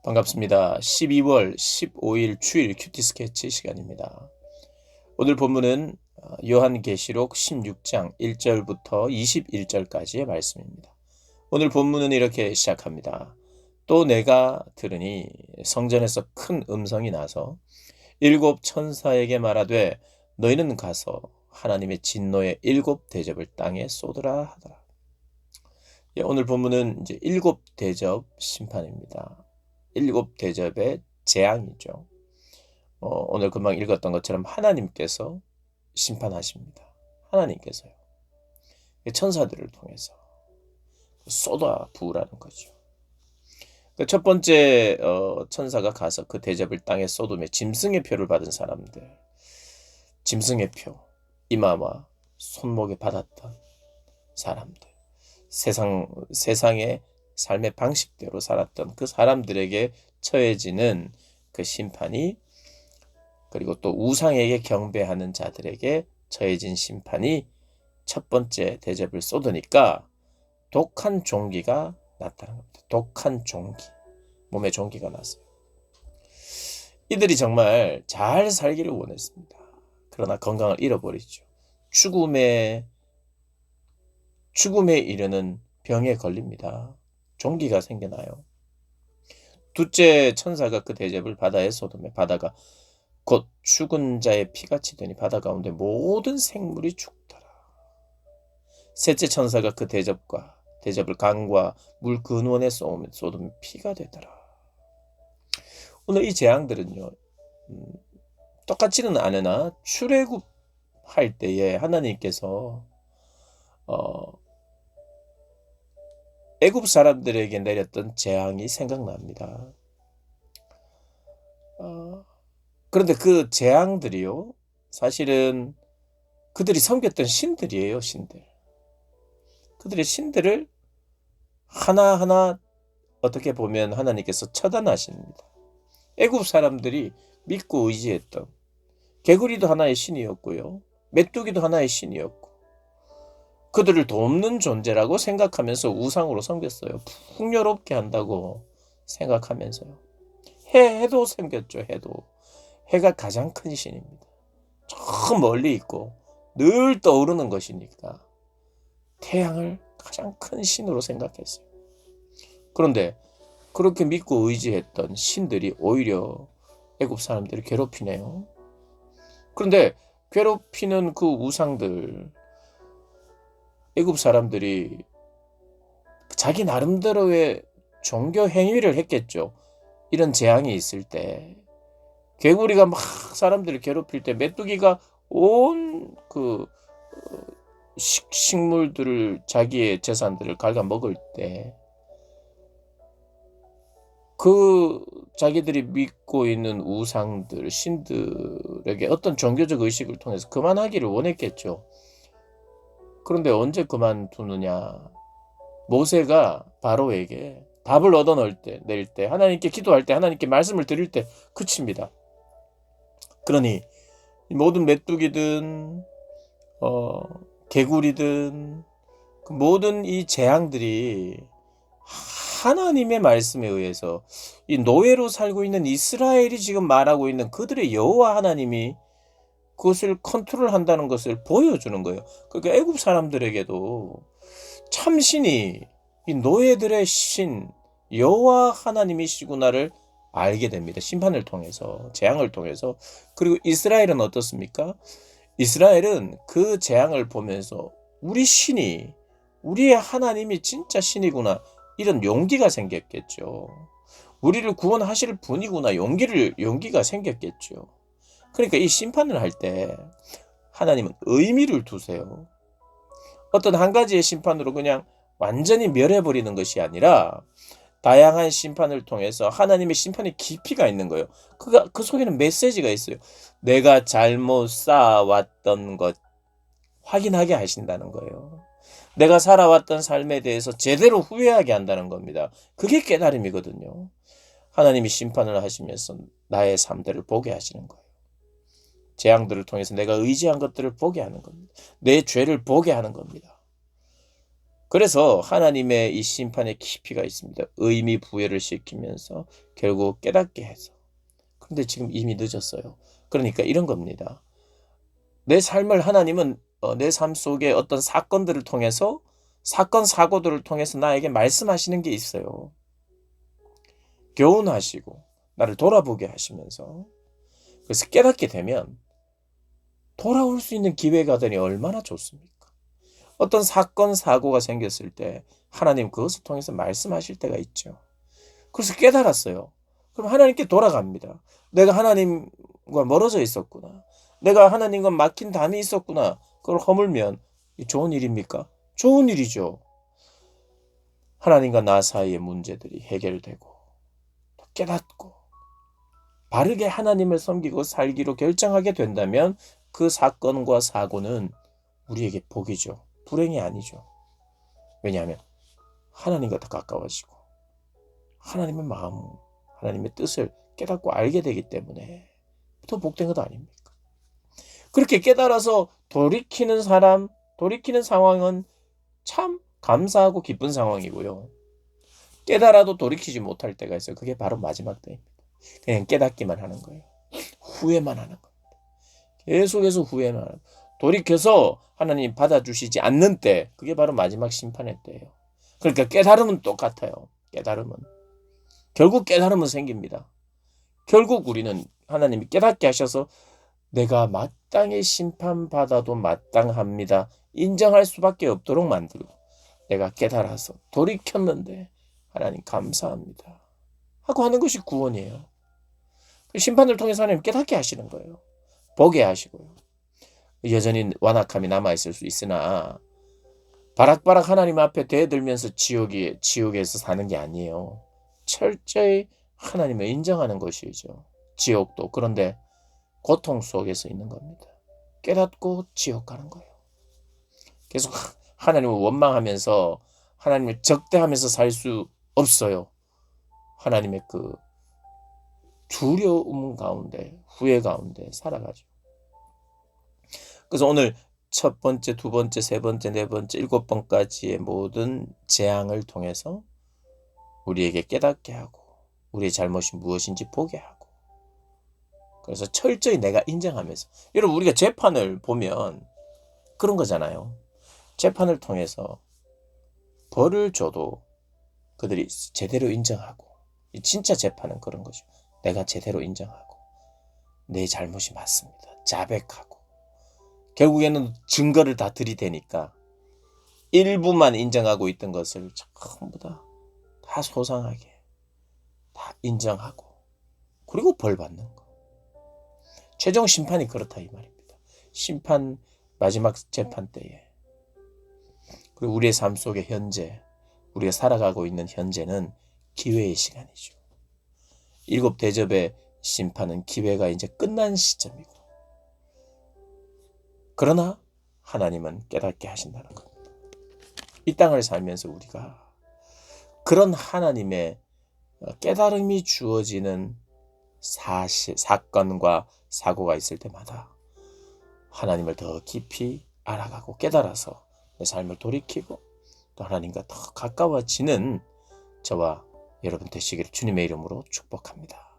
반갑습니다. 12월 15일 주일 큐티 스케치 시간입니다. 오늘 본문은 요한계시록 16장 1절부터 21절까지의 말씀입니다. 오늘 본문은 이렇게 시작합니다. 또 내가 들으니 성전에서 큰 음성이 나서 일곱 천사에게 말하되 너희는 가서 하나님의 진노의 일곱 대접을 땅에 쏟으라 하더라. 오늘 본문은 이제 일곱 대접 심판입니다. 일곱 대접의 재앙이죠. 오늘 금방 읽었던 것처럼 하나님께서 심판하십니다. 하나님께서요. 천사들을 통해서 쏟아 부으라는 거죠. 첫 번째 천사가 가서 그 대접을 땅에 쏟으며 짐승의 표를 받은 사람들, 짐승의 표, 이마와 손목에 받았던 사람들, 세상의 삶의 방식대로 살았던 그 사람들에게 처해지는 그 심판이, 그리고 또 우상에게 경배하는 자들에게 처해진 심판이 첫 번째 대접을 쏟으니까 독한 종기가 났다는 겁니다. 독한 종기, 몸에 종기가 났어요. 이들이 정말 잘 살기를 원했습니다. 그러나 건강을 잃어버리죠. 죽음에 이르는 병에 걸립니다. 종기가 생겨나요. 둘째 천사가 그 대접을 바다에 쏟으며 바다가 곧 죽은 자의 피같이 되니 바다 가운데 모든 생물이 죽더라. 셋째 천사가 그 대접을 강과 물 근원에 쏟으며 피가 되더라. 오늘 이 재앙들은요, 똑같지는 않으나 출애굽할 때에 하나님께서 애굽 사람들에게 내렸던 재앙이 생각납니다. 그런데 그 재앙들이요, 사실은 그들이 섬겼던 신들이에요, 신들. 그들의 신들을 하나하나 어떻게 보면 하나님께서 처단하십니다. 애굽 사람들이 믿고 의지했던 개구리도 하나의 신이었고요, 메뚜기도 하나의 신이었고, 그들을 돕는 존재라고 생각하면서 우상으로 섬겼어요. 풍요롭게 한다고 생각하면서요. 해도 섬겼죠. 해가 가장 큰 신입니다. 저 멀리 있고 늘 떠오르는 것이니까 태양을 가장 큰 신으로 생각했어요. 그런데 그렇게 믿고 의지했던 신들이 오히려 애굽 사람들을 괴롭히네요. 그런데 괴롭히는 그 우상들, 애굽 사람들이 자기 나름대로의 종교 행위를 했겠죠. 이런 재앙이 있을 때 개구리가 막 사람들을 괴롭힐 때, 메뚜기가 온 그 식물들을, 자기의 재산들을 갉아먹을 때, 그 자기들이 믿고 있는 우상들, 신들에게 어떤 종교적 의식을 통해서 그만하기를 원했겠죠. 그런데 언제 그만두느냐. 모세가 바로에게 답을 얻어낼 때, 하나님께 기도할 때, 하나님께 말씀을 드릴 때 그칩니다. 그러니 모든 메뚜기든 개구리든 그 모든 이 재앙들이 하나님의 말씀에 의해서 이 노예로 살고 있는 이스라엘이 지금 말하고 있는 그들의 여호와 하나님이 그것을 컨트롤한다는 것을 보여주는 거예요. 그러니까 애굽 사람들에게도 참신이 이 노예들의 신 여호와 하나님이시구나를 알게 됩니다. 심판을 통해서, 재앙을 통해서. 그리고 이스라엘은 어떻습니까? 이스라엘은 그 재앙을 보면서 우리의 하나님이 진짜 신이구나, 이런 용기가 생겼겠죠. 우리를 구원하실 분이구나, 용기가 생겼겠죠. 그러니까 이 심판을 할 때 하나님은 의미를 두세요. 어떤 한 가지의 심판으로 그냥 완전히 멸해버리는 것이 아니라 다양한 심판을 통해서 하나님의 심판의 깊이가 있는 거예요. 그 속에는 메시지가 있어요. 내가 잘못 쌓아왔던 것 확인하게 하신다는 거예요. 내가 살아왔던 삶에 대해서 제대로 후회하게 한다는 겁니다. 그게 깨달음이거든요. 하나님이 심판을 하시면서 나의 삶들을 보게 하시는 거예요. 재앙들을 통해서 내가 의지한 것들을 보게 하는 겁니다. 내 죄를 보게 하는 겁니다. 그래서 하나님의 이 심판의 깊이가 있습니다. 의미 부여를 시키면서 결국 깨닫게 해서. 그런데 지금 이미 늦었어요. 그러니까 이런 겁니다. 내 삶을 하나님은 내 삶 속에 어떤 사건들을 통해서 사건 사고들을 통해서 나에게 말씀하시는 게 있어요. 교훈하시고 나를 돌아보게 하시면서. 그래서 깨닫게 되면 돌아올 수 있는 기회가 되니 얼마나 좋습니까? 어떤 사건 사고가 생겼을 때 하나님 그것을 통해서 말씀하실 때가 있죠. 그래서 깨달았어요. 그럼 하나님께 돌아갑니다. 내가 하나님과 멀어져 있었구나. 내가 하나님과 막힌 담이 있었구나. 그걸 허물면 좋은 일입니까? 좋은 일이죠. 하나님과 나 사이의 문제들이 해결되고 깨닫고 바르게 하나님을 섬기고 살기로 결정하게 된다면 그 사건과 사고는 우리에게 복이죠. 불행이 아니죠. 왜냐하면 하나님과 더 가까워지고 하나님의 마음, 하나님의 뜻을 깨닫고 알게 되기 때문에 더 복된 것 아닙니까? 그렇게 깨달아서 돌이키는 사람, 돌이키는 상황은 참 감사하고 기쁜 상황이고요. 깨달아도 돌이키지 못할 때가 있어요. 그게 바로 마지막 때입니다. 그냥 깨닫기만 하는 거예요. 후회만 하는 겁니다. 계속해서 후회만 하는 거예요. 돌이켜서 하나님 받아주시지 않는 때, 그게 바로 마지막 심판의 때예요. 그러니까 깨달음은 똑같아요. 깨달음은. 결국 깨달음은 생깁니다. 결국 우리는 하나님이 깨닫게 하셔서 내가 마땅히 심판받아도 마땅합니다. 인정할 수밖에 없도록 만들고 내가 깨달아서 돌이켰는데 하나님 감사합니다. 하고 하는 것이 구원이에요. 심판을 통해서 하나님 깨닫게 하시는 거예요. 보게 하시고요. 여전히 완악함이 남아있을 수 있으나 바락바락 하나님 앞에 대들면서 지옥에서 사는 게 아니에요. 철저히 하나님을 인정하는 것이죠. 지옥도. 그런데 고통 속에서 있는 겁니다. 깨닫고 지옥 가는 거예요. 계속 하나님을 원망하면서 하나님을 적대하면서 살 수 없어요. 하나님의 그 두려움 가운데, 후회 가운데 살아가죠. 그래서 오늘 첫 번째, 두 번째, 세 번째, 네 번째, 7번까지의 모든 재앙을 통해서 우리에게 깨닫게 하고 우리의 잘못이 무엇인지 보게 하고 그래서 철저히 내가 인정하면서 여러분 우리가 재판을 보면 그런 거잖아요. 재판을 통해서 벌을 줘도 그들이 제대로 인정하고 진짜 재판은 그런 거죠. 내가 제대로 인정하고 내 잘못이 맞습니다. 자백하고 결국에는 증거를 다 들이대니까 일부만 인정하고 있던 것을 전부 다 소상하게 다 인정하고 그리고 벌 받는 거. 최종 심판이 그렇다 이 말입니다. 심판 마지막 재판 때에 그리고 우리의 삶 속의 현재 우리가 살아가고 있는 현재는 기회의 시간이죠. 7 대접의 심판은 기회가 이제 끝난 시점이고 그러나 하나님은 깨닫게 하신다는 겁니다. 이 땅을 살면서 우리가 그런 하나님의 깨달음이 주어지는 사건과 사고가 있을 때마다 하나님을 더 깊이 알아가고 깨달아서 내 삶을 돌이키고 또 하나님과 더 가까워지는 저와 여러분 되시기를 주님의 이름으로 축복합니다.